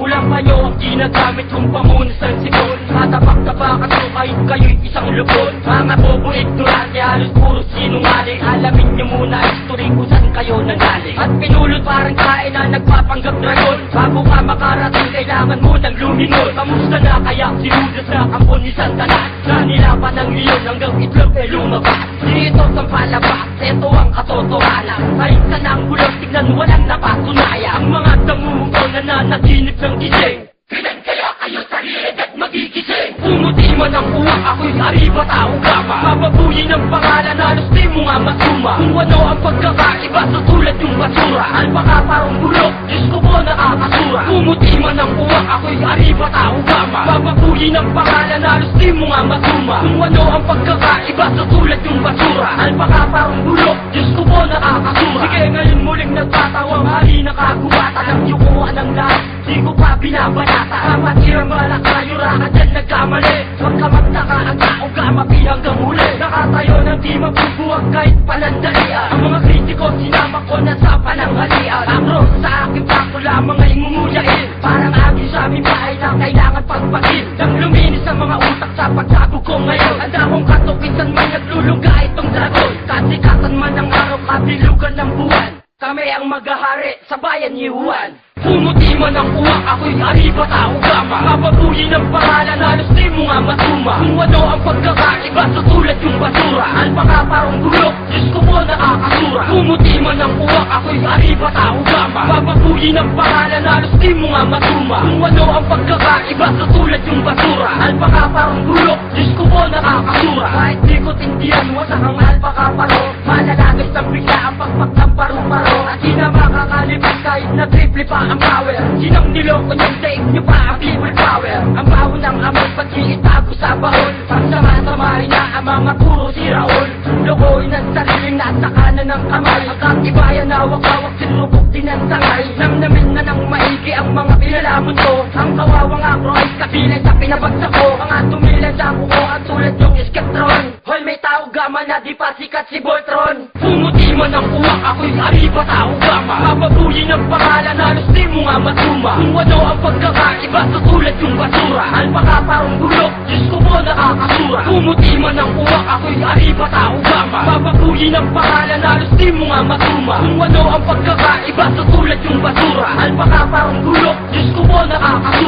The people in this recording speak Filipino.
Kulang pa nyo ang ginagamit kong pamunasan sipon. Tatabak-tabakan ko kahit kayo'y isang lubon. Mga bobo ignorante, halos puro sinungaling. Alamin nyo muna history kung saan kayo nanggaling. At pinulot parang kain na nagpapanggap dragon. Bago ka makarating kailangan mo nang lumingon. Kamusta na kaya si Judas na kampon ni Santanas? Na nilapan ng leon hanggang itlog ay lumabas. Dito sa palabas, ito ang katotohanan. Kahit saan ang bulot, tignan walang napatunayan. Ang mga damuho na nanaginip ng gising. Kailan kaya kayo sarili at magigising? Pumuti man ang uwak, ako'y ariba tao gama. Mababuyin ang pangalan, halos di mo nga masuma. Kung ano ang pagkakaiba sa tulad yung basura. Alpaka parang bulok, Diyos ko po nakakasura. Pumuti man ang uwak, ako'y ariba tao gama. Mababuyin ang pangalan, halos di mo nga masuma. Kung ano ang pagkakaiba sa tulad yung basura. Alpaka parang bulok, Diyos ko po nakakasura. Sige ngayon muling nagtatawang hari na kagubatan. Ang yukuan ng lahat, di ko pa binabanata. Amat hirang balak tayo raka dyan nagkamali. Huwag ka magtaka ang tao gamapi hanggang huli. Nakatayo ng di mabubuwag kahit panandalian. Ang mga kritiko sinama ko na sa pananghalian. Akro sa aking bako lamang ay ngumuyain. Parang agin sa aming bahay na kailangan pagpagin. Nang luminis ang mga utak sa pagsabog ko ngayon. Handa kong katukisan man nagluluga itong dragon. Kasikatan man ang araw kabilugan ng buwan. Kami ang maghahari sa bayan ni Juan. Pumuti man ang uwak, ako'y ariba tao gama. Mababuyin ang pangalan, halos di mo nga masuma. Kung ano ang pagkakaiba sa tulad yung basura. Alpaka parang bulok, Diyos ko po nakakasura. Pumuti man ang uwak, ako'y ariba tao gama. Mababuyin ang pangalan, halos di mo nga masuma. Kung ano ang pagkakaiba sa tulad yung basura. Alpaka parang bulok, Diyos ko po nakakasura. Kahit di ko tindihan, wasak ang alpaka paro. Malalagay sa bigla ang pagpak ng paru-paro. At di na makakalipas kahit na triple pa ang power. Sinang niloko niyong daig niyo pa ang people power. Ang baho ng amoy pag-iitago sa bahon. Pagsama-samahin na ang mga puro si Raul. Lokohin ang sariling nasa kanan ng kamay. Ang katibayan na hawak-hawak sinubok din ang sangay. Namnamin na ng maigi ang mga pinalamon ko. Ang kawawang akro ay kabilan sa pinabagsak ko. Mga tumilan sa kuko at tulad yung Skeptron. Hoy may tao gama na di pa sikat si Voltron. Pumuti man ang uwak, ako'y ariba tao gama. Mababuyin ang pangalan, halos di mo nga masuma. Kung ano ang pagkakaiba sa tulad yung basura. Alpaka parang bulok, Diyos ko po nakakasura. Pumuti man ang uwak, ako'y ariba tao gama. Mababuyin ang pangalan, halos di mo nga masuma. Kung ano ang pagkakaiba sa tulad yung basura. Alpaka parang bulok, Diyos ko po nakakasura.